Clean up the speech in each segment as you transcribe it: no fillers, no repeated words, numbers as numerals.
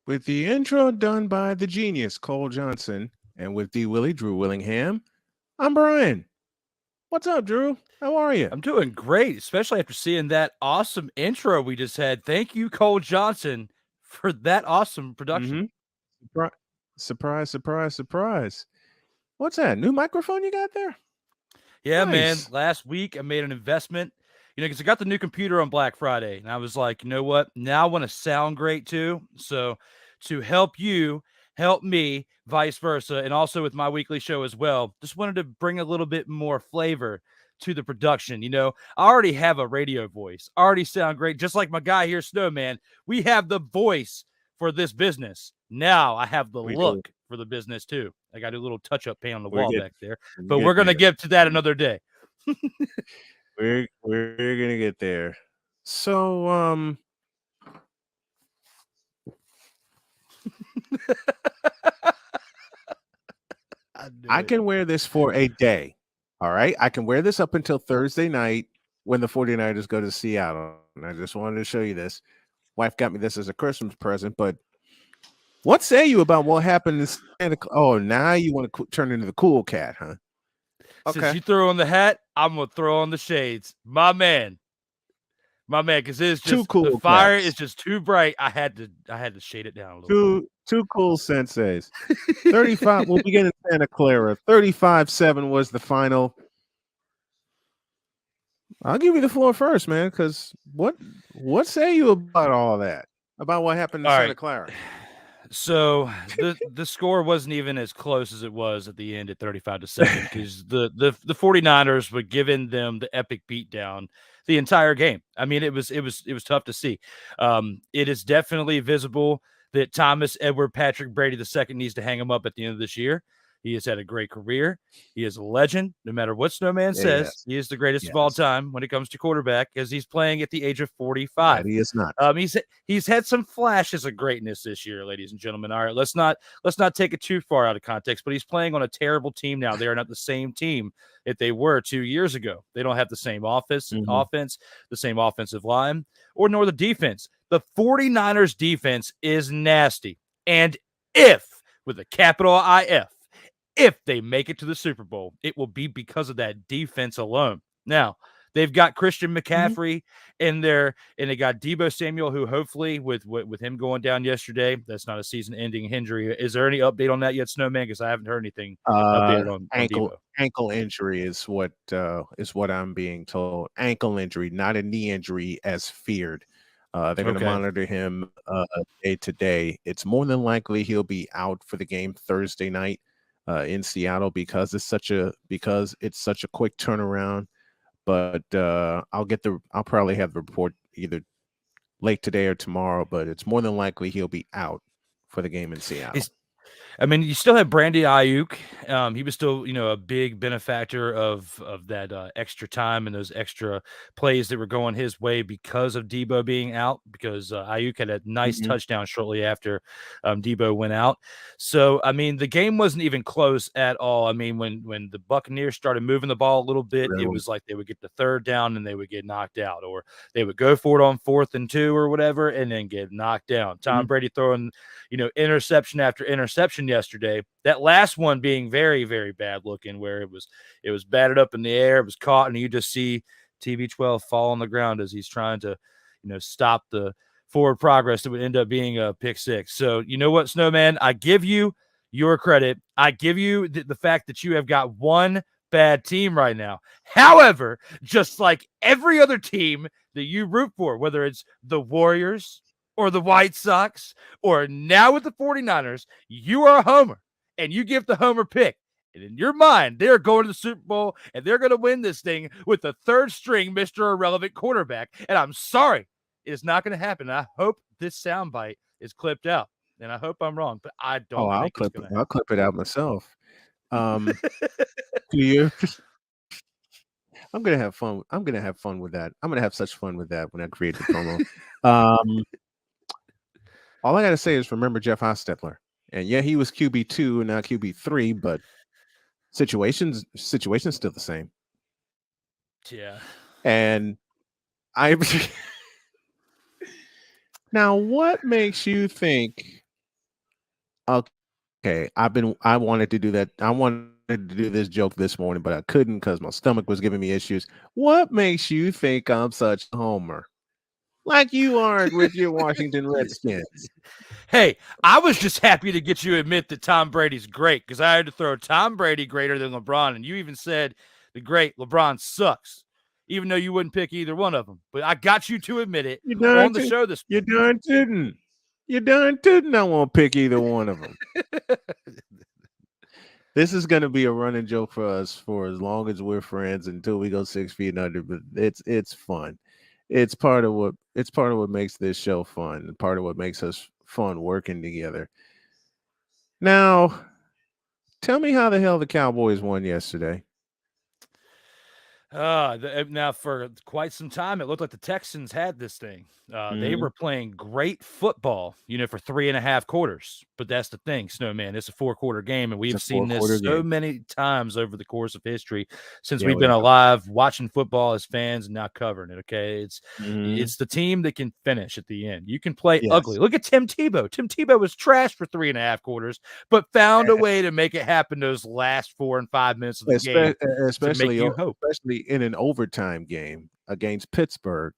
With the intro done by the genius Cole Johnson and with the Willie Drew Willingham, I'm Brian. What's up, Drew? How are you? I'm doing great, especially after seeing that awesome intro we just had. Thank you, Cole Johnson, for that awesome production. Mm-hmm. Surprise, surprise, surprise. What's that? New microphone you got there? Yeah, man. Nice. Last week I made an investment, because I got the new computer on Black Friday, and I was like, you know what? Now I want to sound great too. So to help you, help me, vice versa, and also with my weekly show as well, just wanted to bring a little bit more flavor to the production. I already have a radio voice, already sound great, just like my guy here, Snowman. We have the voice for this business. Now I have the We do. look for the business too. I got a little touch-up paint on the We're wall getting back there, we but get we're gonna there. get to that another day. We're gonna get there. So I knew I it. can wear this for a day. All right. I can wear this up until Thursday night when the 49ers go to Seattle. And I just wanted to show you this. Wife got me this as a Christmas present, but what say you about what happened in Santa Cla- Oh, now you want to turn into the cool cat, huh? Since Okay. you throw on the hat, I'm gonna throw on the shades, my man, because it's Two just the cool fire is cats. just too bright. I had to shade it down a little bit. Two cool senseis. 35. We'll begin in Santa Clara. 35-7 was the final. I'll give you the floor first, man, because what say you about all that? About what happened in All Santa right. Clara? So the score wasn't even as close as it was at the end at 35-7 because the 49ers were giving them the epic beatdown the entire game. I mean, it was tough to see. It is definitely visible that Thomas Edward Patrick Brady II needs to hang him up at the end of this year. He has had a great career. He is a legend. No matter what Snowman says, Yes. he is the greatest of all Yes. time when it comes to quarterback, as he's playing at the age of That 45. he is not. He's had some flashes of greatness this year, ladies and gentlemen. All right, let's not take it too far out of context, but he's playing on a terrible team now. They are not the same team that they were 2 years ago. They don't have the same Mhm. offense, the same offensive line, or nor the defense. The 49ers defense is nasty. And if, with a capital if they make it to the Super Bowl, it will be because of that defense alone. Now, they've got Christian Mhm. McCaffrey in there, and they got Debo Samuel, who hopefully, with him going down yesterday, that's not a season-ending injury. Is there any update on that yet, Snowman? Because I haven't heard anything updated on Ankle Debo. ankle injury is what I'm being told. Ankle injury, not a knee injury as feared. They're going to Okay. monitor him day to day. It's more than likely he'll be out for the game Thursday night in Seattle because it's such a quick turnaround. But I'll probably have the report either late today or tomorrow. But it's more than likely he'll be out for the game in Seattle. Is I mean, you still have Brandy Ayuk. He was still, a big benefactor of that extra time and those extra plays that were going his way because of Debo being out. Because Ayuk had a nice Mhm. touchdown shortly after Debo went out. So, I mean, the game wasn't even close at all. I mean, when the Buccaneers started moving the ball a little bit, it Really. was like they would get the third down and they would get knocked out, or they would go for it on 4th and 2 or whatever, and then get knocked down. Tom Mhm. Brady throwing interception after interception yesterday. That last one being very, very bad looking, where it was batted up in the air, it was caught, and you just see TB12 fall on the ground as he's trying to, stop the forward progress that would end up being a pick six. So you know what, Snowman, I give you your credit. I give you the fact that you have got one bad team right now. However, just like every other team that you root for, whether it's the Warriors or the White Sox, or now with the 49ers, you are a homer and you give the homer pick. And in your mind, they're going to the Super Bowl and they're going to win this thing with the third string Mr. Irrelevant quarterback. And I'm sorry, it is not going to happen. I hope this soundbite is clipped out. And I hope I'm wrong, but I Oh, don't think it's going to I'll happen. clip it out myself. Um, do you? I'm gonna have fun with that. I'm gonna have such fun with that when I create the promo. Um, all I gotta say is remember Jeff Hostetler. And yeah, he was QB2 and now QB3, but situation's still the same. Yeah. And I now what makes you think Okay, I wanted to do that. I wanted to do this joke this morning, but I couldn't because my stomach was giving me issues. What makes you think I'm such a homer? Like you aren't with your Washington Redskins. Hey, I was just happy to get you to admit that Tom Brady's great because I had to throw Tom Brady greater than LeBron, and you even said the great LeBron sucks, even though you wouldn't pick either one of them. But I got you to admit it You darn on the tootin'. show this You darn tootin'. You darn tootin'. I won't pick either one of them. morning. This is going to be a running joke for us for as long as we're friends until we go 6 feet under. But it's fun. It's part of what makes this show fun. And part of what makes us fun working together. Now, tell me how the hell the Cowboys won yesterday. Now for quite some time, it looked like the Texans had this thing. They Mhm. were playing great football, for 3.5 quarters. But that's the thing, Snowman. It's a 4-quarter game, and It's a we've seen four-quarter this so game. many times over the course of history since Yeah, we've we been have. alive, watching football as fans and not covering it. Okay, it's Mhm. it's the team that can finish at the end. You can play ugly. Yes. Look at Tim Tebow. Tim Tebow was trash for 3.5 quarters, but found a way to make it happen those last 4 and 5 minutes of the game to make Especially you hope. especially in an overtime game against Pittsburgh.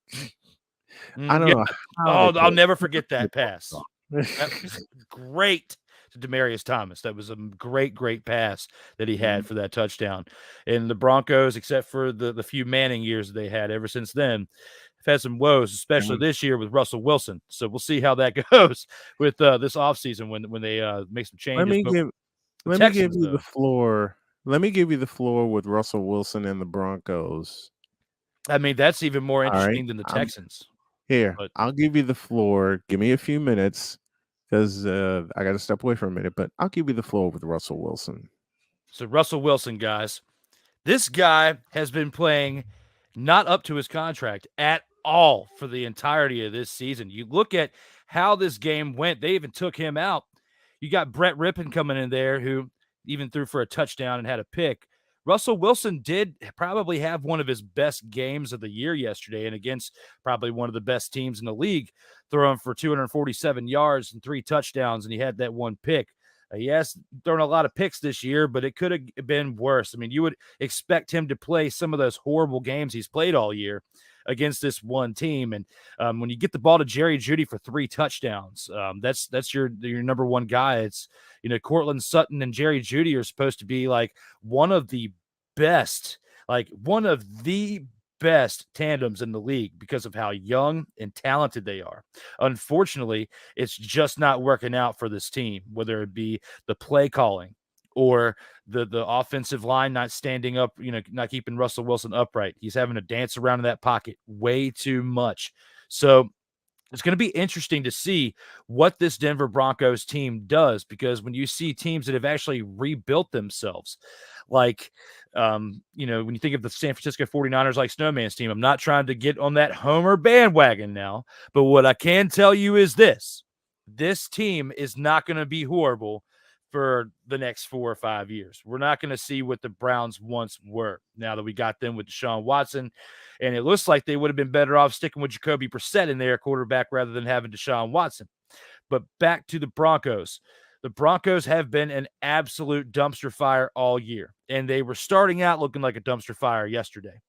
I don't Yeah. know how they Oh, I'll put never how forget they that pulled this pass. That off. was great to Demaryius Thomas. That was a great, great pass that he had Mhm. for that touchdown. And the Broncos, except for the few Manning years that they had ever since then, have had some woes, especially Mhm. this year with Russell Wilson. So we'll see how that goes with this offseason when they make some Let changes. me But give the let me give Texans, you the though, floor. Let me give you the floor with Russell Wilson and the Broncos. I mean, that's even more All right. interesting than the Texans. Here, But I'll give you the floor. Give me a few minutes because I got to step away for a minute, but I'll give you the floor with Russell Wilson. so Russell Wilson, guys, this guy has been playing not up to his contract at all for the entirety of this season. You look at how this game went, they even took him out. You got Brett Rippon coming in there who even threw for a touchdown and had a pick. Russell Wilson did probably have one of his best games of the year yesterday and against probably one of the best teams in the league, throwing for 247 yards and 3 touchdowns, and he had that one pick. He has thrown a lot of picks this year, but it could have been worse. I mean, you would expect him to play some of those horrible games he's played all year against this one team. And when you get the ball to Jerry Jeudy for 3 touchdowns, that's your number one guy. It's Cortland Sutton and Jerry Jeudy are supposed to be like one of the best, tandems in the league because of how young and talented they are. Unfortunately, it's just not working out for this team, whether it be the play calling or the offensive line not standing up, not keeping Russell Wilson upright. He's having to dance around in that pocket way too much. So it's going to be interesting to see what this Denver Broncos team does, because when you see teams that have actually rebuilt themselves, like, when you think of the San Francisco 49ers, like Snowman's team, I'm not trying to get on that Homer bandwagon now, but what I can tell you is this team is not going to be horrible for the next 4 or 5 years. We're not going to see what the Browns once were now that we got them with Deshaun Watson. And it looks like they would have been better off sticking with Jacoby Brissett in there, quarterback, rather than having Deshaun Watson. But back to the Broncos. The Broncos have been an absolute dumpster fire all year, and they were starting out looking like a dumpster fire yesterday.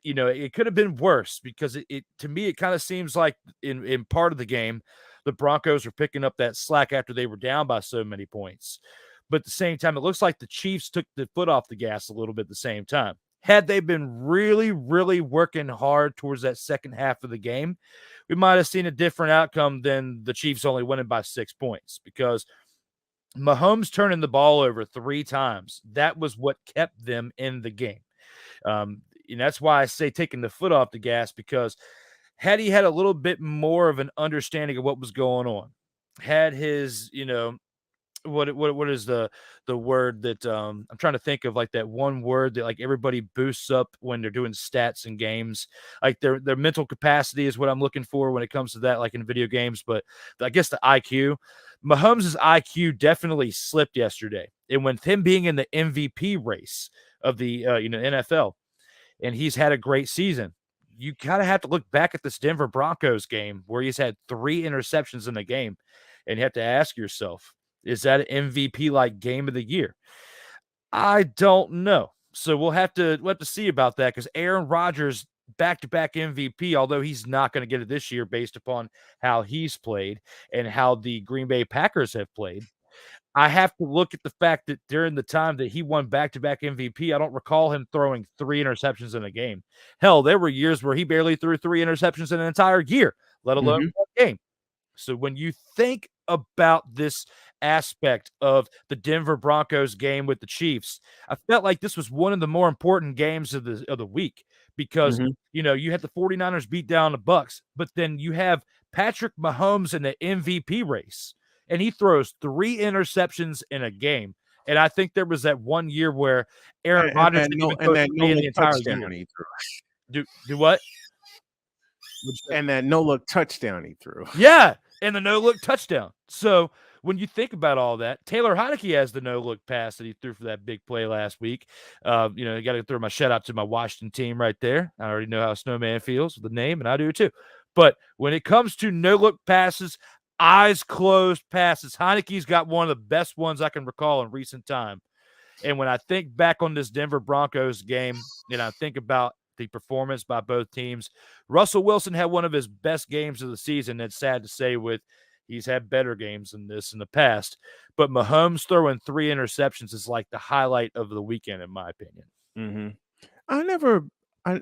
It could have been worse because it to me, it kind of seems like in part of the game, the Broncos were picking up that slack after they were down by so many points. But at the same time, it looks like the Chiefs took the foot off the gas a little bit at the same time. Had they been really, really working hard towards that second half of the game, we might have seen a different outcome than the Chiefs only winning by 6 points, because Mahomes turning the ball over 3 times, that was what kept them in the game. And that's why I say taking the foot off the gas, because had he had a little bit more of an understanding of what was going on, had his, what is the word that I'm trying to think of, like that one word that like everybody boosts up when they're doing stats in games, like their mental capacity is what I'm looking for when it comes to that, like in video games. But I guess the IQ, Mahomes' IQ definitely slipped yesterday, and with him being in the MVP race of the NFL, and he's had a great season, you kind of have to look back at this Denver Broncos game where he's had 3 interceptions in the game, and you have to ask yourself, Is that an MVP like game of the year? I don't know. So we'll have to see about that because Aaron Rodgers back-to-back MVP, although he's not going to get it this year based upon how he's played and how the Green Bay Packers have played. I have to look at the fact that during the time that he won back-to-back MVP, I don't recall him throwing 3 interceptions in a game. Hell, there were years where he barely threw 3 interceptions in an entire year, let alone Mhm. one game. So when you think about this aspect of the Denver Broncos game with the Chiefs, I felt like this was one of the more important games of the week because, Mhm. you had the 49ers beat down the Bucks, but then you have Patrick Mahomes in the MVP race, and he throws 3 interceptions in a game. And I think there was that one year where Aaron Rodgers didn't even throw That no 3 in the look entire touchdown year. he threw. Do what? What'd you say? And that no look touchdown he threw. Yeah, and the no-look touchdown. So, when you think about all that, Taylor Heinicke has the no-look pass that he threw for that big play last week. You gotta throw my shout-out to my Washington team right there. I already know how Snowman feels with the name, and I do too. But when it comes to no-look passes, eyes closed passes, Heinicke's got one of the best ones I can recall in recent time. And when I think back on this Denver Broncos game, and I think about the performance by both teams, Russell Wilson had one of his best games of the season. It's sad to say he's had better games than this in the past, but Mahomes throwing 3 interceptions is like the highlight of the weekend, in my opinion. Mhm. I never I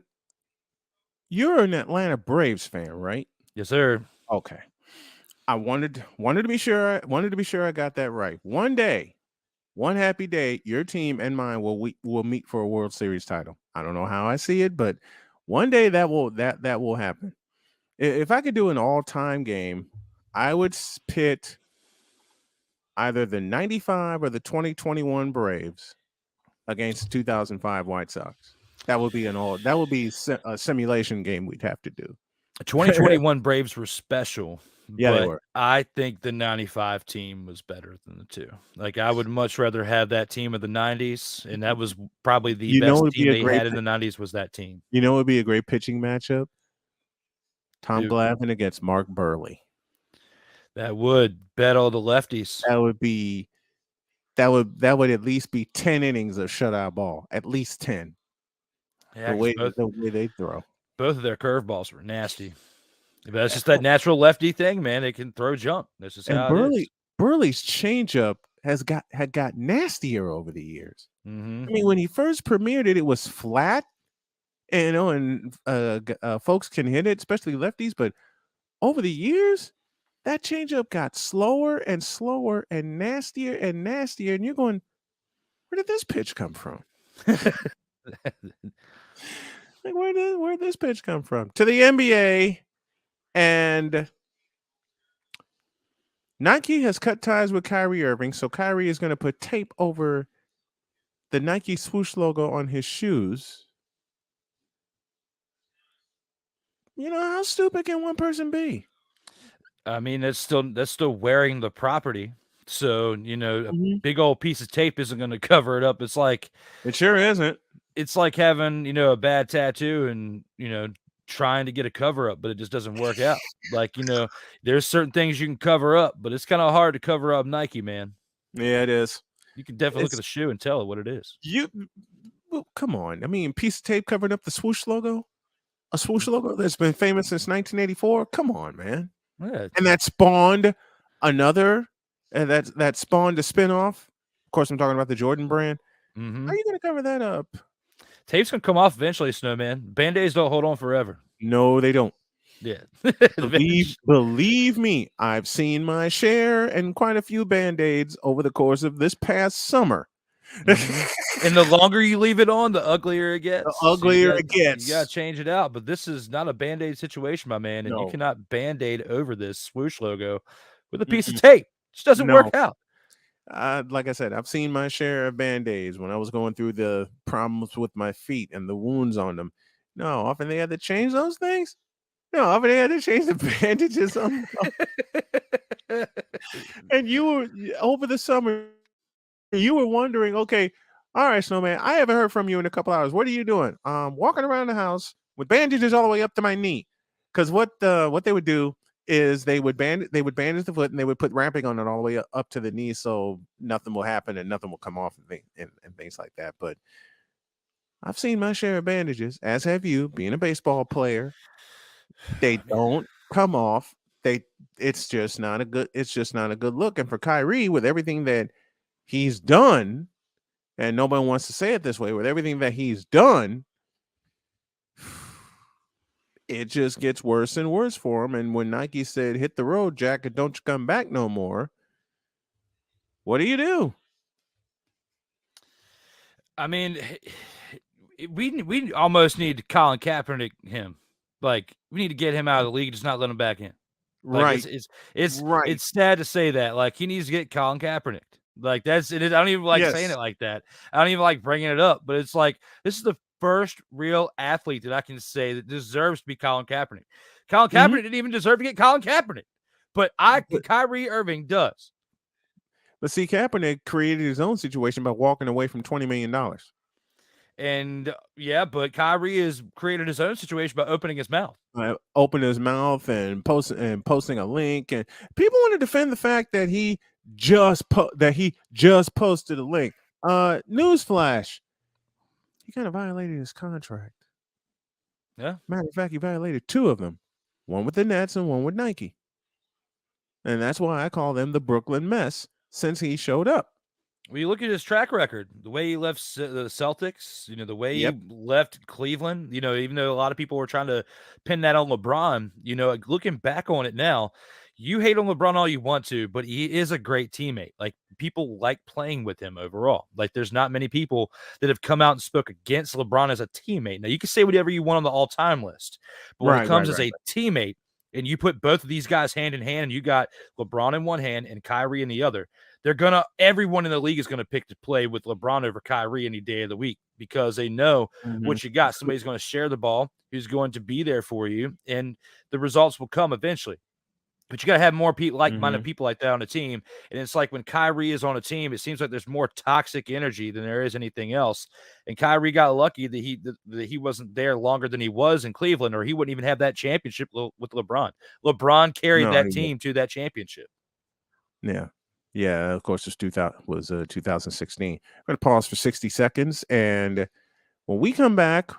You're an Atlanta Braves fan, right? Yes, sir. Okay. I wanted to be sure I got that right. One day, one happy day, your team and mine will meet for a World Series title. I don't know how I see it, but one day that will happen. If I could do an all-time game, I would pit either the 95 or the 2021 Braves against 2005 White Sox. That would be a simulation game we'd have to do. The 2021 Braves were special, Yeah, they but were. I think the 95 team was better than the 2. Like, I would much rather have that team of the 90s, and that was probably the You know, best it'd be team a they great had in the 90s was that team. You know, it'd be a great pitching matchup. Tom Who? Glavine against Mark Burley. That would bet all the lefties. That would be that would at least be 10 innings of shutout ball. At least 10. Yeah, 'cause The way they throw. both of their curveballs were nasty. But that's just that natural lefty thing, man. They can throw junk. That's just And how it is. Burley's changeup had got nastier over the years. Mhm. I mean, when he first premiered it, it was flat, and folks can hit it, especially lefties. But over the years, that changeup got slower and slower and nastier, and you're going, where did this pitch come from? Like, where'd this pitch come from? To the NBA, and Nike has cut ties with Kyrie Irving, so Kyrie is going to put tape over the Nike swoosh logo on his shoes. You know, how stupid can one person be? I mean, that's still wearing the property. So, a Mhm. big old piece of tape isn't gonna cover it up. It sure isn't. It's like having, a bad tattoo and, trying to get a cover up, but it just doesn't work out. Like, there's certain things you can cover up, but it's kind of hard to cover up Nike, man. Yeah, it is. You can definitely look at It's the shoe and tell what it is. you. Well, come on. I mean, piece of tape covering up the swoosh logo, a swoosh logo that's been famous since 1984. Come on, man. Yeah. And that spawned another, and that spawned a spinoff. Of course, I'm talking about the Jordan brand. How are Mhm. you going to cover that up? Tape's gonna come off eventually, Snowman. Band-Aids don't hold on forever. No, they don't. Yeah. Believe me, I've seen my share and quite a few Band-Aids over the course of this past summer. Mhm. And the longer you leave it on, the uglier it The gets. So uglier it you gets. gotta change it out. But this is not a Band-Aid situation, my man, and you No. cannot Band-Aid over this swoosh logo with a piece of Mm-mm. tape. It just doesn't No. work out. Like I said, I've seen my share of Band-Aids when I was going through the problems with my feet and the wounds on them. No, often they had to change those things. No, often they had to change the bandages on them. And you were over the summer, you were wondering, okay, all right, Snowman, I haven't heard from you in a couple hours. What are you doing? Walking around the house with bandages all the way up to my knee. Because what they would do is they would bandage the foot and they would put wrapping on it all the way up to the knee so nothing will happen and nothing will come off and things like that. But I've seen my share of bandages, as have you, being a baseball player. They don't come off. It's just not a good look. And for Kyrie, with everything that he's done, and nobody wants to say it this way, with everything that he's done, it just gets worse and worse for him. And when Nike said, "Hit the road, Jack, and don't you come back no more," what do? I mean, we almost need Colin Kaepernick him. Like, we need to get him out of the league, just not let him back in. Like, Right. it's sad to say that. Like, he needs to get Colin Kaepernick. Like, that's it. I don't even like saying it like that. I don't even like bringing it up. But it's like, this is the first real athlete that I can say that deserves to be Colin Kaepernick. Colin Kaepernick didn't even deserve to get Colin Kaepernick. But Kyrie Irving does. But see, Kaepernick created his own situation by walking away from $20 million. And yeah, but Kyrie has created his own situation by opening his mouth. Opening his mouth and posting a link, and people want to defend the fact that he just posted a link. Newsflash: he kind of violated his contract. Yeah. Matter of fact, he violated two of them, one with the Nets and one with Nike, and that's why I call them the Brooklyn mess since he showed up. Well, you look at his track record, the way he left the Celtics, the way he left Cleveland, even though a lot of people were trying to pin that on LeBron, looking back on it now, you hate on LeBron all you want to, but he is a great teammate. Like, people like playing with him overall. Like, there's not many people that have come out and spoke against LeBron as a teammate. Now, you can say whatever you want on the all-time list, but when it comes as a teammate, and you put both of these guys hand in hand, and you got LeBron in one hand and Kyrie in the other, everyone in the league is going to pick to play with LeBron over Kyrie any day of the week, because they know what you got. Somebody's going to share the ball, who's going to be there for you, and the results will come eventually. But you got to have more like-minded people like that on a team. And it's like when Kyrie is on a team, it seems like there's more toxic energy than there is anything else. And Kyrie got lucky that he wasn't there longer than he was in Cleveland, or he wouldn't even have that championship with LeBron. LeBron carried that team to that championship. Yeah. Yeah, of course, it was 2016. I'm going to pause for 60 seconds. And when we come back,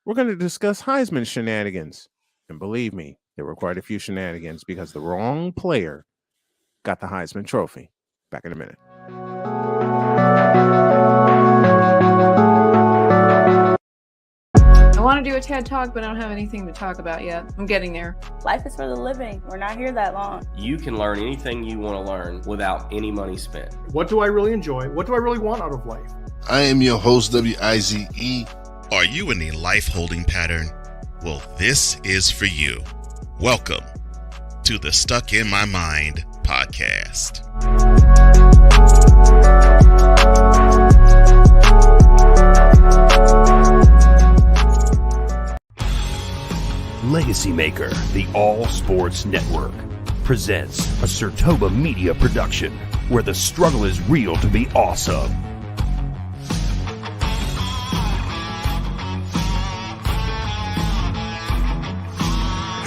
we're going to discuss Heisman shenanigans. And believe me, there were quite a few shenanigans because the wrong player got the Heisman Trophy. Back in a minute. I want to do a TED Talk, but I don't have anything to talk about yet. I'm getting there. Life is for the living. We're not here that long. You can learn anything you want to learn without any money spent. What do I really enjoy? What do I really want out of life? I am your host, WIZE. Are you in a life holding pattern? Well, this is for you. Welcome to the Stuck in My Mind podcast. Legacy Maker, the All Sports Network, presents a Sertoba Media production where the struggle is real to be awesome.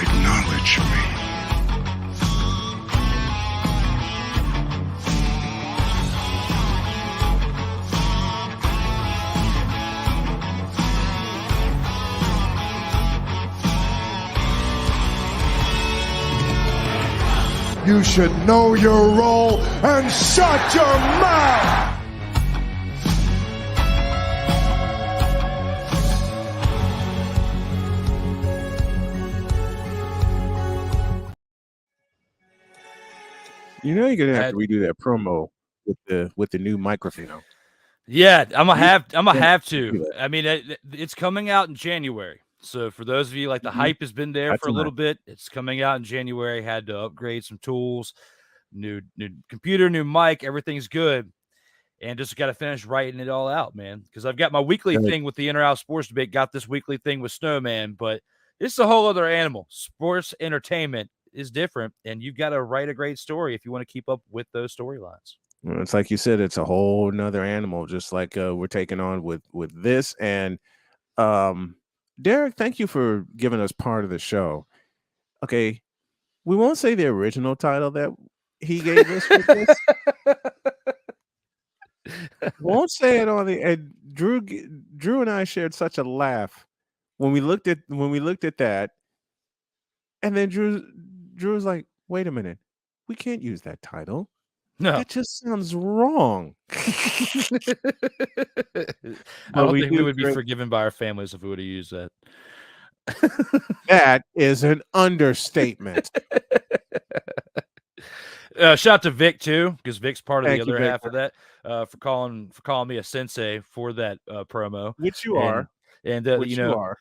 Acknowledge me. You should know your role and shut your mouth! You know you're gonna have to redo that promo with the new microphone. Yeah, I'm gonna have to. I mean, it's coming out in January. So for those of you, like, the hype has been there for a little bit. It's coming out in January. Had to upgrade some tools, new computer, new mic. Everything's good, and just got to finish writing it all out, man. Because I've got my weekly thing with the Inner Out Sports Debate. Got this weekly thing with Snowman, but it's a whole other animal. Sports entertainment is different, and you've got to write a great story if you want to keep up with those storylines. Well, it's like you said, it's a whole nother animal, just like we're taking on with this. And Derek, thank you for giving us part of the show. Okay, we won't say the original title that he gave us for this. Won't say it on the and Drew and I shared such a laugh when we looked at that, and then Drew was like, "Wait a minute, we can't use that title. No, That just sounds wrong." I But don't we think we do would be drink- forgiven by our families if we would have used that. That is an understatement. Shout out to Vic too, because Vic's part of Thank the you, other Vic. half of that. For calling me a sensei for that promo, Which you are. and Which you you know, are.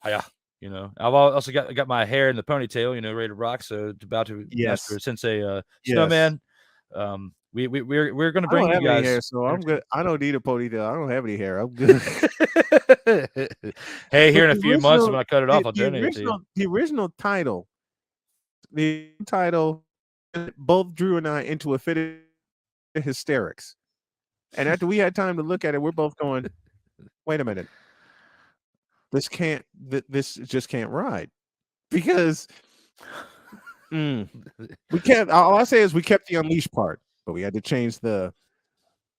yeah, you know, I've also got my hair in the ponytail, you know, ready to rock. So it's about to Yes. Master Sensei Yes. Snowman. We're going to I bring don't you have any guys. hair, so I'm good. I don't need a ponytail. I don't have any hair. I'm good. Hey, here in a the few months original- when I cut it off, I'll the donate it to you. original title, both Drew and I into a fit of hysterics. And after we had time to look at it, we're both going, wait a minute. This just can't ride. Because we kept, all I say is we kept the unleash part, but we had to change the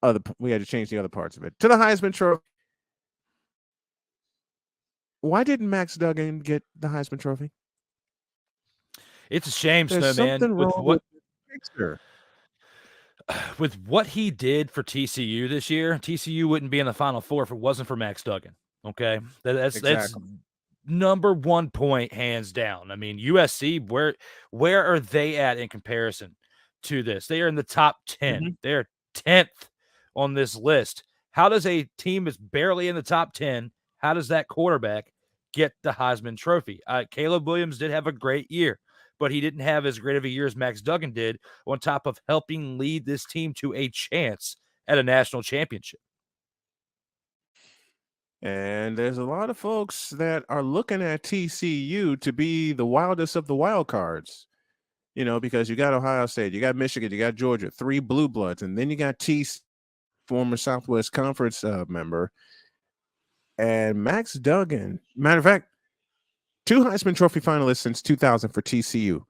other parts of it. To the Heisman Trophy. Why didn't Max Duggan get the Heisman Trophy? It's a shame, There's Snowman. something wrong with the picture. With what he did for TCU this year, TCU wouldn't be in the Final Four if it wasn't for Max Duggan. Okay, that's Exactly. number 1 point, hands down. I mean, USC, where are they at in comparison to this? They are in the top 10. Mm-hmm. They're 10th on this list. How does a team that's barely in the top 10? How does that quarterback get the Heisman Trophy? Caleb Williams did have a great year, but he didn't have as great of a year as Max Duggan did, on top of helping lead this team to a chance at a national championship. And there's a lot of folks that are looking at TCU to be the wildest of the wild cards, you know, because you got Ohio State, you got Michigan, you got Georgia, 3 blue bloods, and then you got former Southwest Conference member, and Max Duggan. Matter of fact, 2 Heisman Trophy finalists since 2000 for TCU.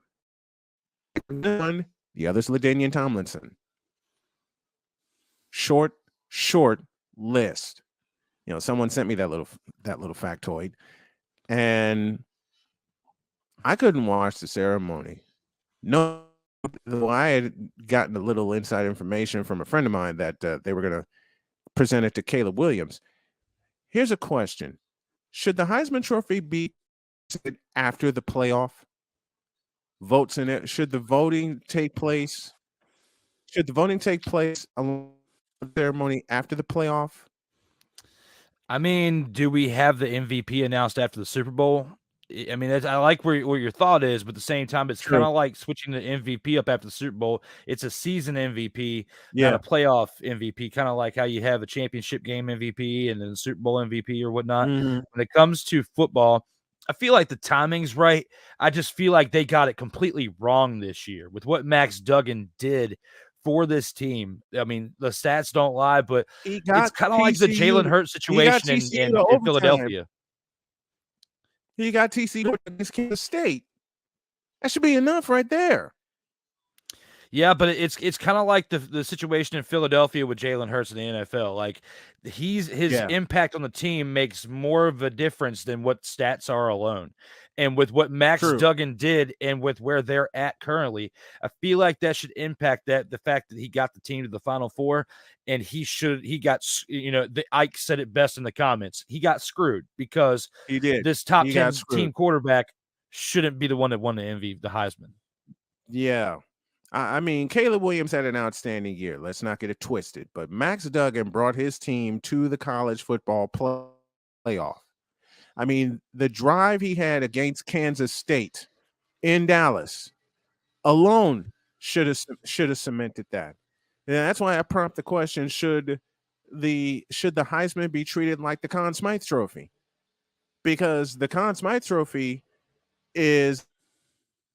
One, the other's LaDainian Tomlinson. Short list. You know, someone sent me that little factoid, and I couldn't watch the ceremony. No, though I had gotten a little inside information from a friend of mine that they were going to present it to Caleb Williams. Here's a question: should the Heisman Trophy be after the playoff votes in it? Should the voting take place? Should the voting take place along the ceremony after the playoff? I mean, do we have the MVP announced after the Super Bowl? I mean, I like where your thought is, but at the same time, it's kind of like switching the MVP up after the Super Bowl. It's a season MVP, not a playoff MVP, kind of like how you have a championship game MVP and then Super Bowl MVP or whatnot. Mm-hmm. When it comes to football, I feel like the timing's right. I just feel like they got it completely wrong this year with what Max Duggan did for this team. I mean, the stats don't lie, but it's kind of like the Jalen Hurts situation in Philadelphia. He got TCU against Kansas State. That should be enough right there. Yeah, but it's kind of like the situation in Philadelphia with Jalen Hurts in the NFL. Like his impact on the team makes more of a difference than what stats are alone. And with what Max Duggan did and with where they're at currently, I feel like that should impact the fact that he got the team to the Final Four, and he got, you know, Ike said it best in the comments. He got screwed because he did. This top 10 team quarterback shouldn't be the one that won the Heisman. Yeah. I mean, Caleb Williams had an outstanding year. Let's not get it twisted. But Max Duggan brought his team to the college football playoff. I mean, the drive he had against Kansas State in Dallas alone should have cemented that. And that's why I prompt the question: should the Heisman be treated like the Conn Smythe Trophy? Because the Conn Smythe Trophy is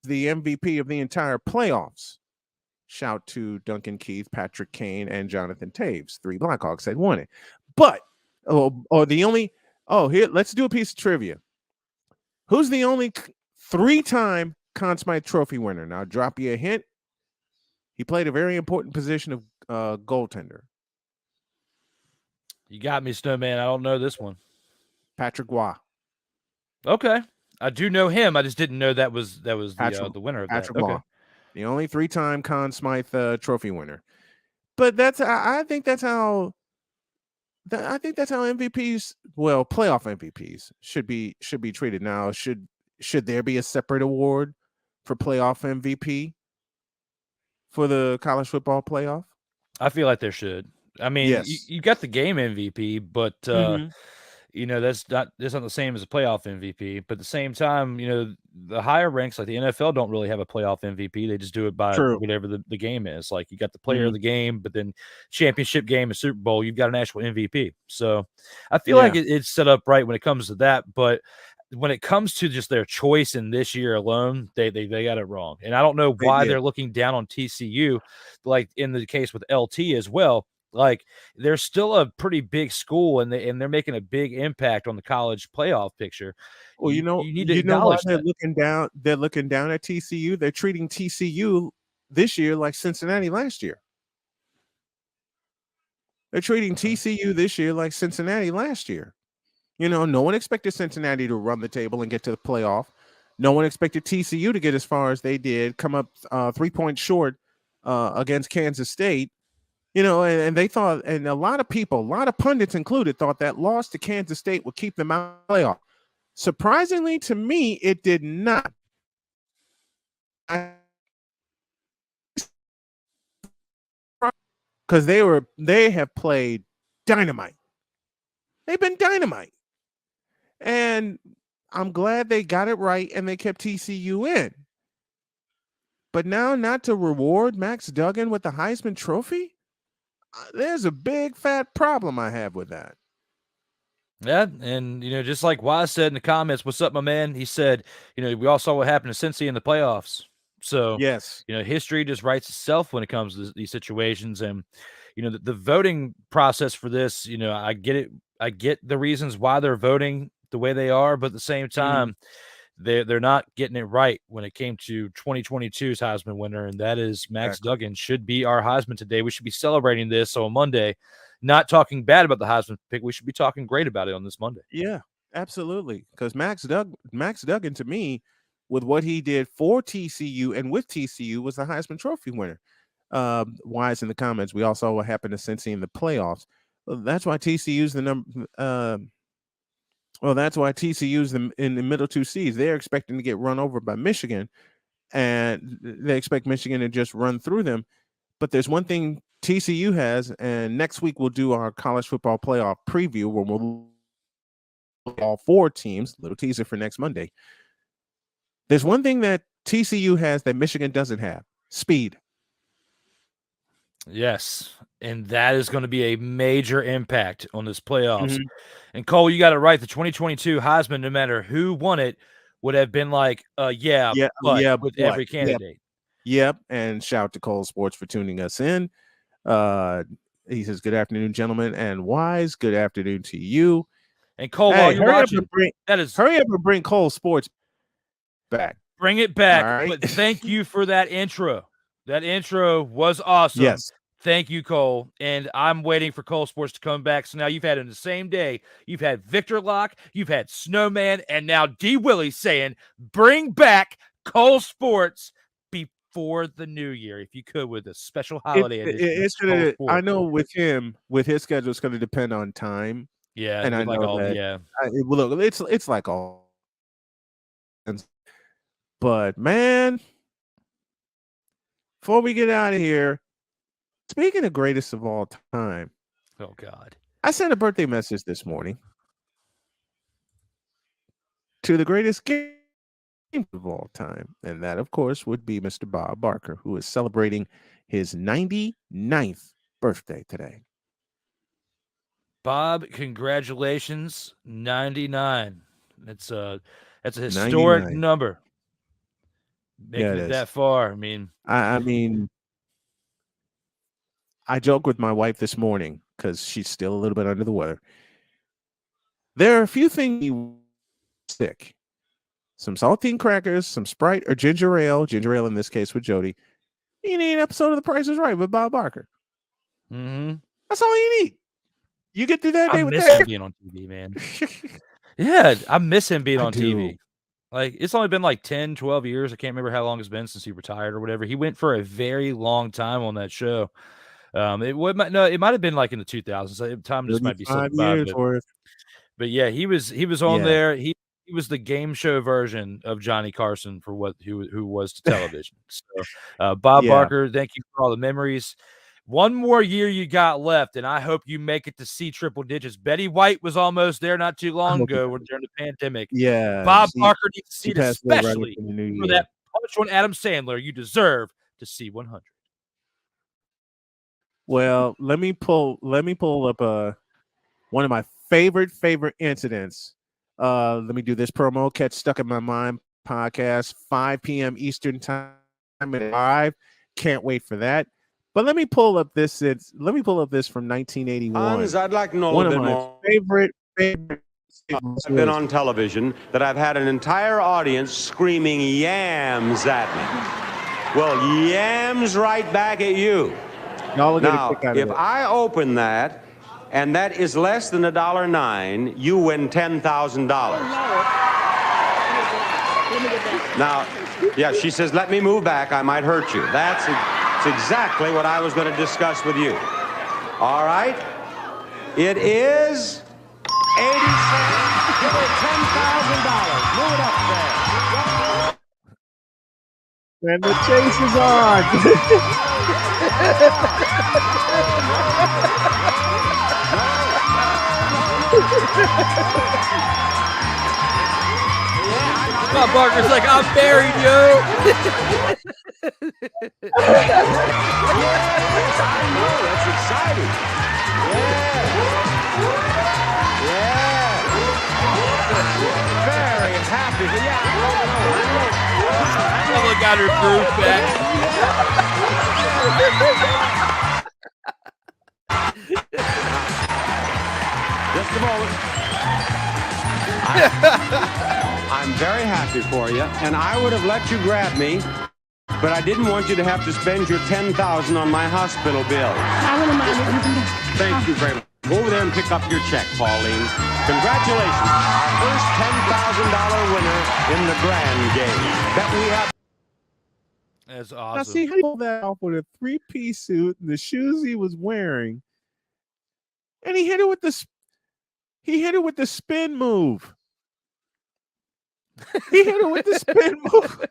the MVP of the entire playoffs. Shout to Duncan Keith, Patrick Kane, and Jonathan Taves, 3 Blackhawks that won it. But here, let's do a piece of trivia. Who's the only 3-time Conn Smythe Trophy winner. Now, I'll drop you a hint. He played a very important position of goaltender. You got me, Snowman. I don't know this one. Patrick Waugh. Okay. I do know him. I just didn't know that was the winner of that. Patrick Waugh. The only 3-time Conn Smythe Trophy winner. But I think that's how MVPs, well, playoff MVPs should be treated. Now, should there be a separate award for playoff MVP for the college football playoff? I feel like there should. I mean, Yes. you got the game MVP, but that's not the same as a playoff MVP. But at the same time, the higher ranks like the NFL don't really have a playoff MVP. They just do it by whatever the game is. Like you got the player of the game, but then championship game and Super Bowl, you've got an actual MVP. So I feel like it's set up right when it comes to that. But when it comes to just their choice in this year alone, they got it wrong. And I don't know why they're looking down on TCU, like in the case with LT as well. Like they're still a pretty big school, and they're making a big impact on the college playoff picture. Well, you need to acknowledge why they're looking down. They're looking down at TCU. They're treating TCU this year like Cincinnati last year. They're treating TCU this year like Cincinnati last year. No one expected Cincinnati to run the table and get to the playoff. No one expected TCU to get as far as they did, come up 3 points short against Kansas State. And they thought, and a lot of people, a lot of pundits included, thought that loss to Kansas State would keep them out of the playoff. Surprisingly to me, it did not. Because they have played dynamite. They've been dynamite. And I'm glad they got it right and they kept TCU in. But now not to reward Max Duggan with the Heisman Trophy? There's a big fat problem I have with that. Yeah, and just like Wise said in the comments, "What's up, my man?" He said, we all saw what happened to Sensei in the playoffs. So yes, history just writes itself when it comes to these situations, and the voting process for this. I get it. I get the reasons why they're voting the way they are, but at the same time, they're not getting it right when it came to 2022's Heisman winner, and that is Max Duggan should be our Heisman today. We should be celebrating this on Monday, not talking bad about the Heisman pick. We should be talking great about it on this Monday. Yeah, absolutely. Because Max Duggan, to me, with what he did for TCU and with TCU, was the Heisman Trophy winner. Wise in the comments, we all saw what happened to Sensei in the playoffs. That's why TCU's the number. Well, that's why TCU's in the middle two seeds. They're expecting to get run over by Michigan, and they expect Michigan to just run through them. But there's one thing TCU has, and next week we'll do our college football playoff preview where we'll look at all 4 teams. Little teaser for next Monday. There's one thing that TCU has that Michigan doesn't have: speed. Yes, and that is going to be a major impact on this playoffs. And Cole, you got it right. The 2022 Heisman, no matter who won it, would have been like, with every candidate. Yep. And shout out to Cole Sports for tuning us in. He says, "Good afternoon, gentlemen," and Wise, good afternoon to you. And Cole, while you're watching, hurry up and bring Cole Sports back. Bring it back. Right. But thank you for that intro. That intro was awesome. Yes. Thank you, Cole. And I'm waiting for Cole Sports to come back. So now you've had in the same day, you've had Victor Locke, you've had Snowman, and now D. Willie saying, bring back Cole Sports before the new year, if you could, with a special holiday edition. I know with him, with his schedule, it's going to depend on time. Yeah. And I know look, it's like all. But man, before we get out of here, speaking of greatest of all time. Oh, God. I sent a birthday message this morning to the greatest game of all time. And that, of course, would be Mr. Bob Barker, who is celebrating his 99th birthday today. Bob, congratulations. 99. That's a historic 99. number. Making it that far. I mean, I joke with my wife this morning because she's still a little bit under the weather. There are a few things sick. some saltine crackers, some Sprite or ginger ale in this case with Jody. You need an episode of The Price is Right with Bob Barker. Mm-hmm. That's all you need. You get through that day I with miss that. him being on TV, man. Yeah, I miss him being on TV. Like, it's only been like 10, 12 years. I can't remember how long it's been since he retired or whatever. He went for a very long time on that show. It might have been like in the 2000s. Time just might be slipping by. But yeah, he was on there. He was the game show version of Johnny Carson for who was to television. So, Bob Barker, thank you for all the memories. One more year you got left, and I hope you make it to see triple digits. Betty White was almost there not too long ago during the pandemic. Yeah. Bob Barker needs to see it, especially right for that punch on Adam Sandler. You deserve to see 100. Well, let me pull up one of my favorite incidents. Let me do this promo. Catch Stuck in My Mind podcast, 5 p.m. Eastern time live. Can't wait for that. But let me pull up this. Let me pull up this from 1981. Hans, I'd like to know one a of little bit my more. favorite. I've been on television that I've had an entire audience screaming yams at me. Well, yams right back at you. Now, if I open that and that is less than $1.09, you win $10,000. Now, yeah, she says, let me move back. I might hurt you. That's exactly what I was going to discuss with you. All right? It is 80 cents. Give her $10,000. Move it up there. And the chase is on. Bob Barker's like, I'm buried, yo. I know. That's exciting. Yeah. Very happy. Someone got her groove back. Just a moment. I'm very happy for you, and I would have let you grab me, but I didn't want you to have to spend your $10,000 on my hospital bill. I wouldn't mind if you can. Thank you very much. Go over there and pick up your check, Pauline. Congratulations. Our first $10,000 winner in the grand game that we have. That's awesome. Now, see how he pulled that off with a 3-piece suit and the shoes he was wearing, and he hit it with the spin move. He hit it with the spin move.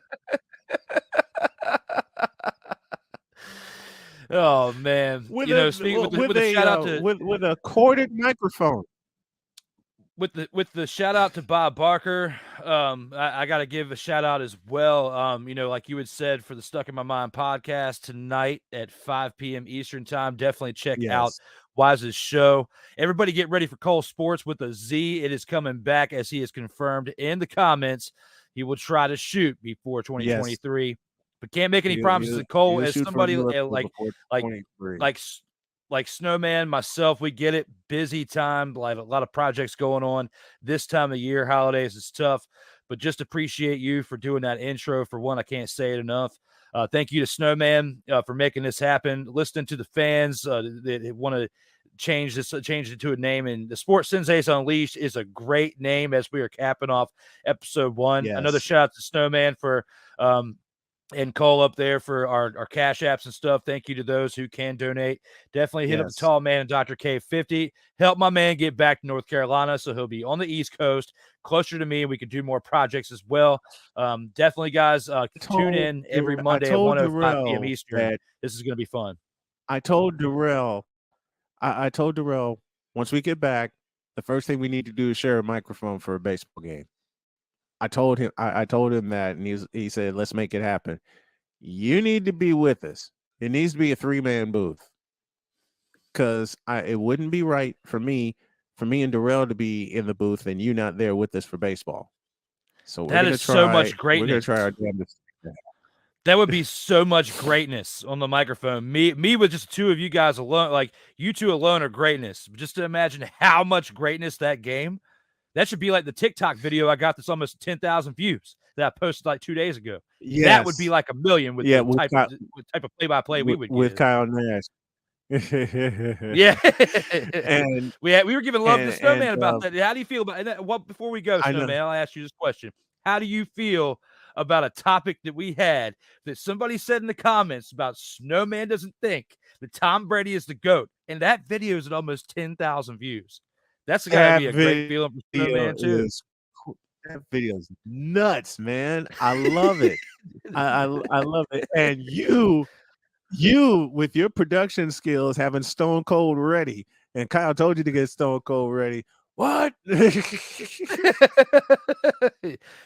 Oh man! With a shout out to with a corded microphone. With the shout out to Bob Barker, I got to give a shout out as well. Like you had said, for the Stuck in My Mind podcast tonight at 5 p.m. Eastern time. Definitely check out Wise's show. Everybody get ready for Cole Sports with a Z. It is coming back, as he has confirmed in the comments. He will try to shoot before 2023, but can't make any promises. And Cole, as somebody like Snowman, myself, we get it. Busy time, like a lot of projects going on this time of year. Holidays is tough, but just appreciate you for doing that intro. For one, I can't say it enough. Thank you to Snowman for making this happen. Listening to the fans that want to change it to a name, and the Sports Senseis Unleashed is a great name as we are capping off episode 1. Yes. Another shout out to Snowman for and Cole up there for our cash apps and stuff. Thank you to those who can donate. Definitely hit up the tall man and Dr. K50. Help my man get back to North Carolina so he'll be on the East Coast, closer to me, and we can do more projects as well. Definitely, guys, tune in every Monday at 1:05 p.m. Eastern. This is going to be fun. I told Darrell, once we get back, the first thing we need to do is share a microphone for a baseball game. I told him that, and he said, let's make it happen. You need to be with us. It needs to be a 3-man booth, because it wouldn't be right for me and Darrell to be in the booth and you not there with us for baseball. So that is so much greatness. We're gonna try our damnedest. That would be so much greatness on the microphone. Me with just two of you guys alone, like you two alone are greatness. Just to imagine how much greatness that game. That should be like the TikTok video I got that's almost 10,000 views that I posted like 2 days ago. Yes. That would be like a million with the with type of play-by-play we would with give. Kyle Nash. Yeah. And we were giving love to and Snowman about that. How do you feel about that? What before we go, I know. Snowman, I'll ask you this question. How do you feel about a topic that we had that somebody said in the comments about Snowman doesn't think that Tom Brady is the GOAT? And that video is at almost 10,000 views. That's gotta be a great feeling for Snowman too. That video is nuts, man. I love it. I love it. And you with your production skills having Stone Cold ready, and Kyle told you to get Stone Cold ready. What?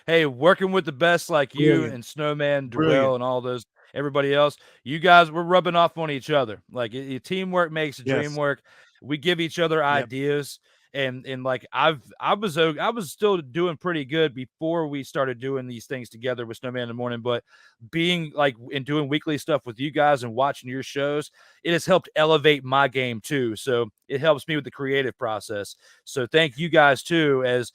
Hey, working with the best like you Brilliant. and Snowman, Brilliant. Darrell, and all those, everybody else, you guys were rubbing off on each other. Like teamwork makes the dream Yes. work. We give each other ideas. And like I was still doing pretty good before we started doing these things together with Snowman in the Morning, but being like and doing weekly stuff with you guys and watching your shows, it has helped elevate my game too. So it helps me with the creative process. So thank you guys too. As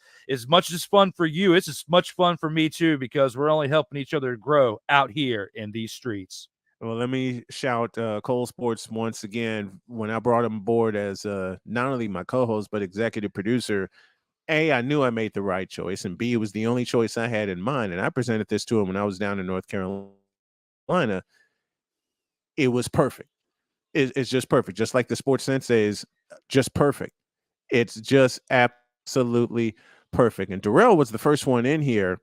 much as it's fun for you, it's as much fun for me too, because we're only helping each other grow out here in these streets. Well, let me shout Cole Sports once again. When I brought him aboard as not only my co-host, but executive producer, A, I knew I made the right choice, and B, it was the only choice I had in mind. And I presented this to him when I was down in North Carolina. It was perfect. It's just perfect. Just like the Sports Sensei is just perfect. It's just absolutely perfect. And Darrell was the first one in here.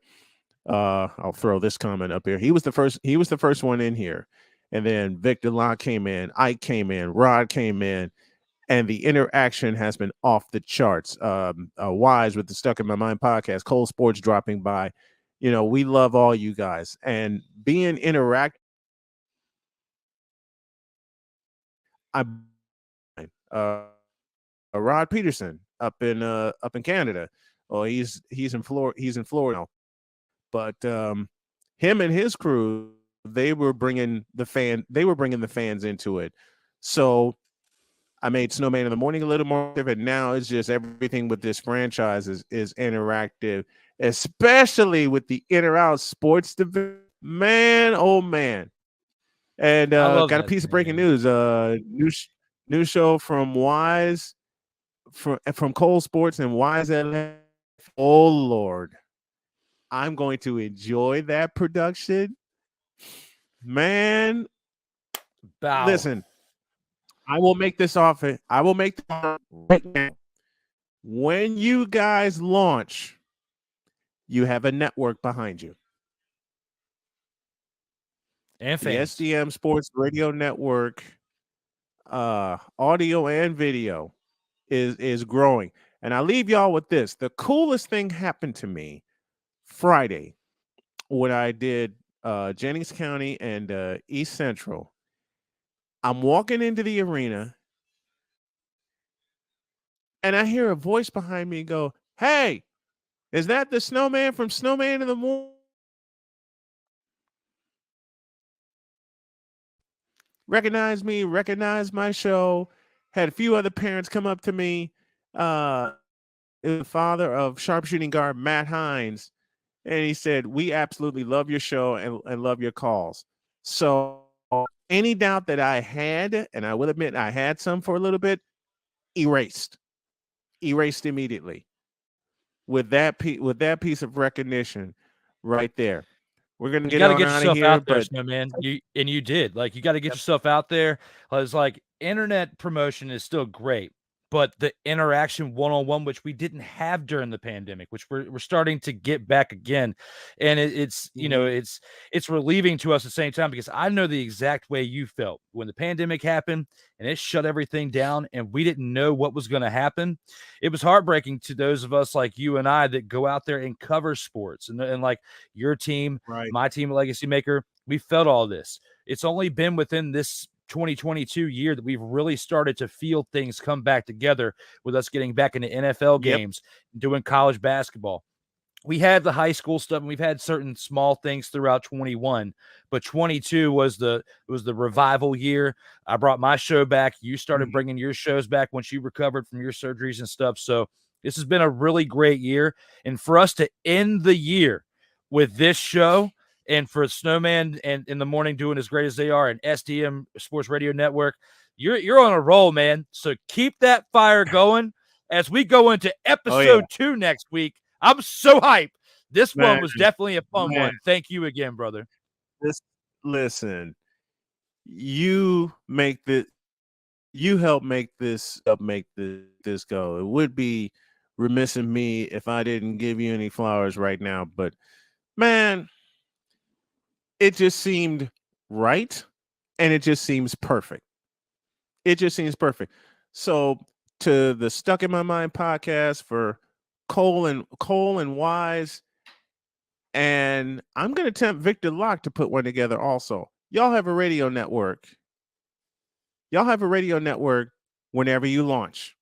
I'll throw this comment up here. He was the first one in here. And then Victor Locke came in, Ike came in, Rod came in, and the interaction has been off the charts. Wise with the Stuck in My Mind podcast, Cole Sports dropping by. You know, we love all you guys, and being interactive. Rod Peterson up in Canada. Oh, he's in Florida. He's in Florida now. But him and his crew, they were bringing the fans into it. So I made Snowman in the Morning a little more active, and now it's just everything with this franchise is interactive, especially with the In or Out Sports division. Man, oh man. And got a piece of breaking news. New show from Wise, from Cole Sports and Wise LA. Oh Lord. I'm going to enjoy that production. Man, Bow. Listen, I will make this offer. I will make the offer right now. When you guys launch, you have a network behind you. And fans. The SDM Sports Radio Network, audio and video is growing. And I leave y'all with this. The coolest thing happened to me Friday when I did Jennings County and East Central. I'm walking into the arena and I hear a voice behind me go, "Hey, is that the Snowman from Snowman in the Morning?" Recognize me, recognize my show. Had a few other parents come up to me. The father of sharpshooting guard Matt Hines. And he said, "We absolutely love your show and love your calls." So any doubt that I had, and I will admit I had some for a little bit, erased immediately with that piece of recognition right there. We're gonna get yourself here, out there, but Snowman. You did. Like, you got to get yourself out there. It's like internet promotion is still great, but the interaction one-on-one, which we didn't have during the pandemic, which we're starting to get back again. And it's you know, it's relieving to us at the same time, because I know the exact way you felt when the pandemic happened and it shut everything down and we didn't know what was going to happen. It was heartbreaking to those of us like you and I that go out there and cover sports, and like your team, right. My team, Legacy Maker, we felt all this. It's only been within this 2022 year that we've really started to feel things come back together, with us getting back into NFL games, doing college basketball. We had the high school stuff, and we've had certain small things throughout 21, but 22 was the revival year. I brought my show back. You started bringing your shows back once you recovered from your surgeries and stuff. So This has been a really great year. And for us to end the year with this show, and for Snowman and in the morning doing as great as they are, and SDM Sports Radio Network, you're on a roll, man. So keep that fire going as we go into episode 2 next week. I'm so hyped. This one was definitely a fun one. Thank you again, brother. Listen, you help make this go. It would be remiss of me if I didn't give you any flowers right now, but man, it just seemed right, and it just seems perfect. It just seems perfect. So to the Stuck in My Mind podcast for Cole and Wise, and I'm going to tempt Victor Locke to put one together also. Y'all have a radio network. Whenever you launch,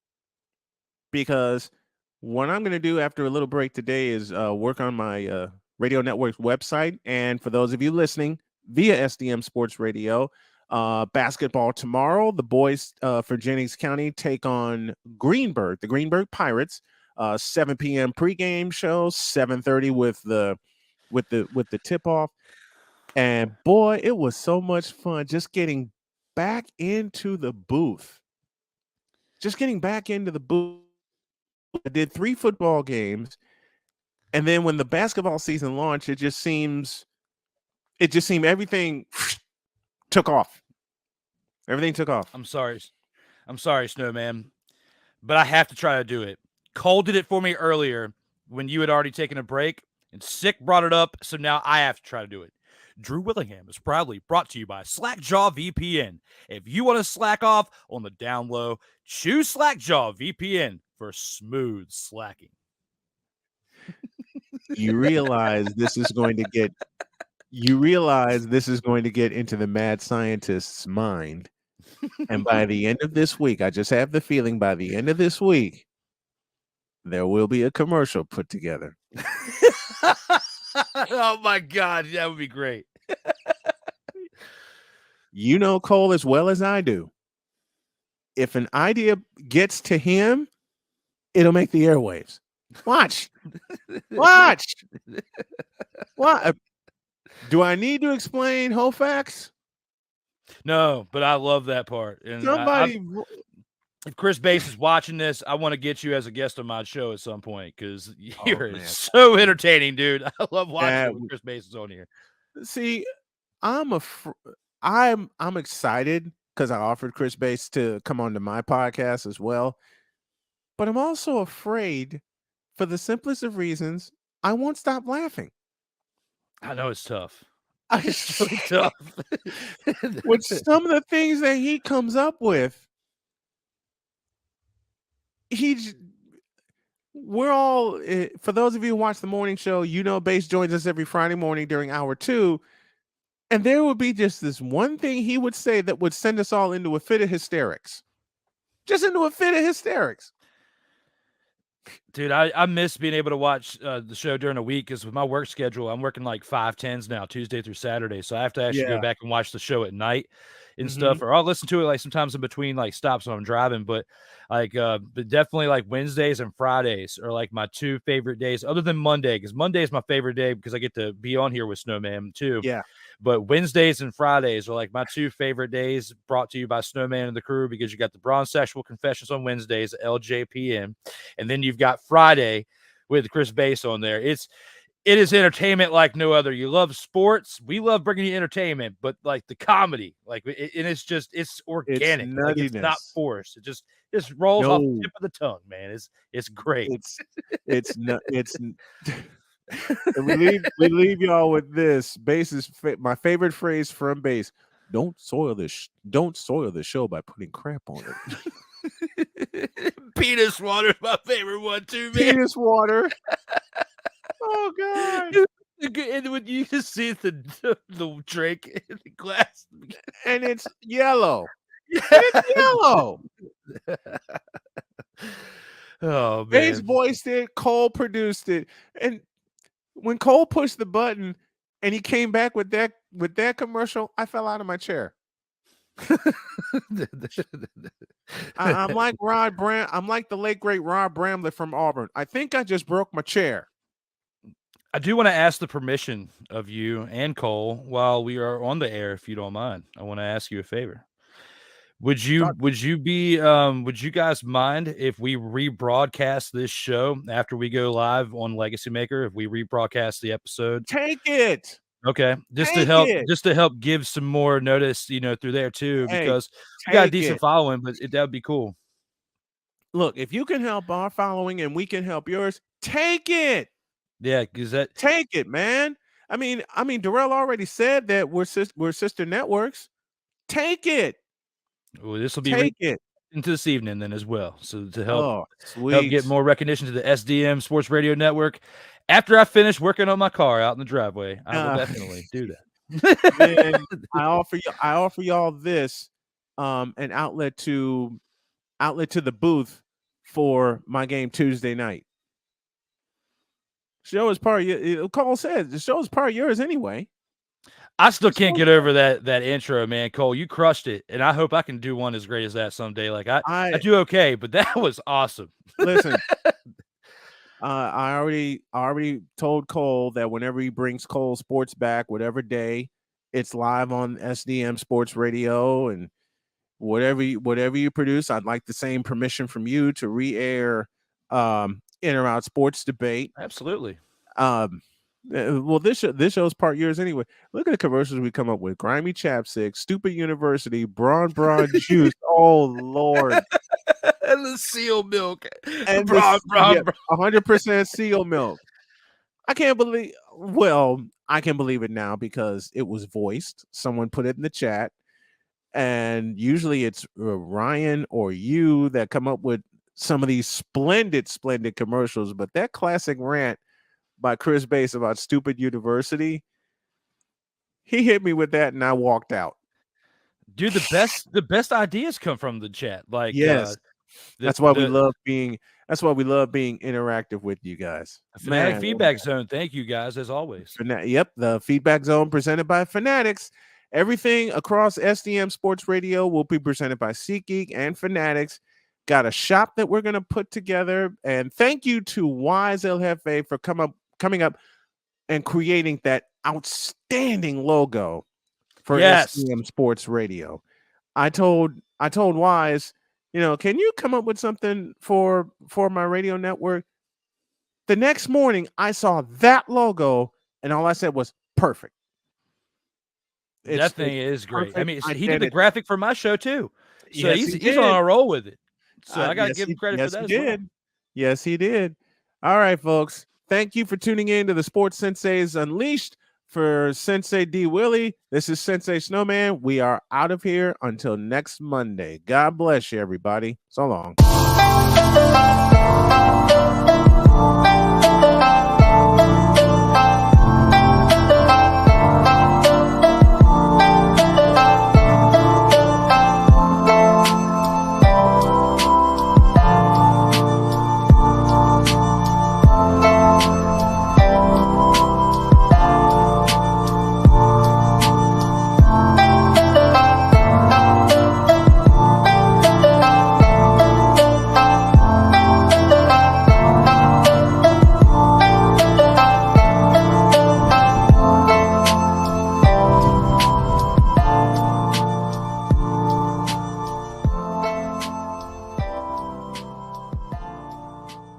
because what I'm going to do after a little break today is work on my radio network's website. And for those of you listening via SDM Sports Radio, basketball tomorrow, the boys for Jennings County take on the Greenberg Pirates, 7 p.m. pregame show, 7:30 with the tip off. And boy, it was so much fun just getting back into the booth. I did 3 football games, and then when the basketball season launched, it just seemed everything took off. Everything took off. I'm sorry, Snowman, but I have to try to do it. Cole did it for me earlier when you had already taken a break, and Sick brought it up, so now I have to try to do it. Drew Willingham is proudly brought to you by Slackjaw VPN. If you want to slack off on the down low, choose Slackjaw VPN for smooth slacking. You realize this is going to get into the mad scientist's mind. And by the end of this week, I just have the feeling by the end of this week, there will be a commercial put together. Oh my God, that would be great. You know Cole as well as I do. If an idea gets to him, it'll make the airwaves. Watch. What? Do I need to explain Hofax? No, but I love that part. And if Chris Bass is watching this, I want to get you as a guest on my show at some point because you're so entertaining, dude. I love watching when Chris Bass is on here. See, I'm excited because I offered Chris Bass to come onto my podcast as well, but I'm also afraid for the simplest of reasons. I won't stop laughing. I know it's tough. It's really tough. With some of the things that he comes up with. We're all, for those of you who watch the morning show, Bass joins us every Friday morning during hour 2, and there would be just this one thing he would say that would send us all into a fit of hysterics. Just into a fit of hysterics. Dude, I miss being able to watch the show during the week because with my work schedule, I'm working like 5/10s now, Tuesday through Saturday. So I have to actually go back and watch the show at night and stuff, or I'll listen to it like sometimes in between like stops when I'm driving. But but definitely like Wednesdays and Fridays are like my 2 favorite days, other than Monday, because Monday is my favorite day because I get to be on here with Snowman too. Yeah. But Wednesdays and Fridays are like my 2 favorite days, brought to you by Snowman and the crew, because you got the Bronze Sexual Confessions on Wednesdays at LJPN, and then you've got Friday with Chris Bass on there. It is entertainment like no other. You love sports, we love bringing you entertainment, but like the comedy, it's organic. It's not forced. It just rolls off the tip of the tongue, man. It's great. And we leave y'all with this. Bass is my favorite phrase from Bass. Don't soil the show by putting crap on it. Penis water is my favorite one too, man. Penis water. Oh God. And when you just see the drink in the glass, and it's yellow. It's yellow. Oh man. Bass voiced it, Cole produced it, and when Cole pushed the button and he came back with that commercial, I fell out of my chair. I'm like Rod Bram. I'm like the late great Rod Bramlett from Auburn. I think I just broke my chair. I do want to ask the permission of you and Cole while we are on the air, if you don't mind. I want to ask you a favor. Would you guys mind if we rebroadcast this show after we go live on Legacy Maker? If we rebroadcast the episode, Take it. okay, just to help give some more notice, through there too, because we got a decent following, but that would be cool. Look, if you can help our following and we can help yours, take it. Yeah, because take it, man. I mean, Darrell already said that we're sister networks. Take it. Well, this will be into this evening then as well. So to help get more recognition to the SDM Sports Radio Network. After I finish working on my car out in the driveway, I will definitely do that. Then I offer y'all this, an outlet to the booth for my game Tuesday night. Show is part of you. Cole said the show is part of yours anyway. I still can't get over that intro, man. Cole, you crushed it, and I hope I can do one as great as that someday. Like I do okay, but that was awesome. Listen, I already told Cole that whenever he brings Cole Sports back, whatever day, it's live on SDM Sports Radio, and whatever you produce, I'd like the same permission from you to re-air In or Out Sports Debate. Absolutely. Well, this show's part yours anyway. Look at the commercials we come up with: Grimy Chapstick, Stupid University, Braun Juice. Oh Lord, and the seal milk, and 100% seal milk. I can't believe. Well, I can believe it now because it was voiced. Someone put it in the chat, and usually it's Ryan or you that come up with some of these splendid commercials. But that classic rant by Chris Bass about Stupid University, he hit me with that and I walked out. Dude, the best ideas come from the chat. Like, yes, that's why we love being interactive with you guys. Fanatic Feedback Zone. Thank you guys as always. Yep, the Feedback Zone presented by Fanatics. Everything across SDM Sports Radio will be presented by SeatGeek and Fanatics. Got a shop that we're going to put together, and thank you to Wise LFA for coming up and creating that outstanding logo for SDM Sports Radio. I told Wise, can you come up with something for my radio network? The next morning, I saw that logo, and all I said was perfect. That thing is great. Perfect. I mean, he did the graphic for my show too, so he's on a roll with it. So I got to give him credit for that as well. Yes, he did. All right, folks. Thank you for tuning in to the Sports Senseis Unleashed. For Sensei D. Willie, this is Sensei Snowman. We are out of here until next Monday. God bless you, everybody. So long.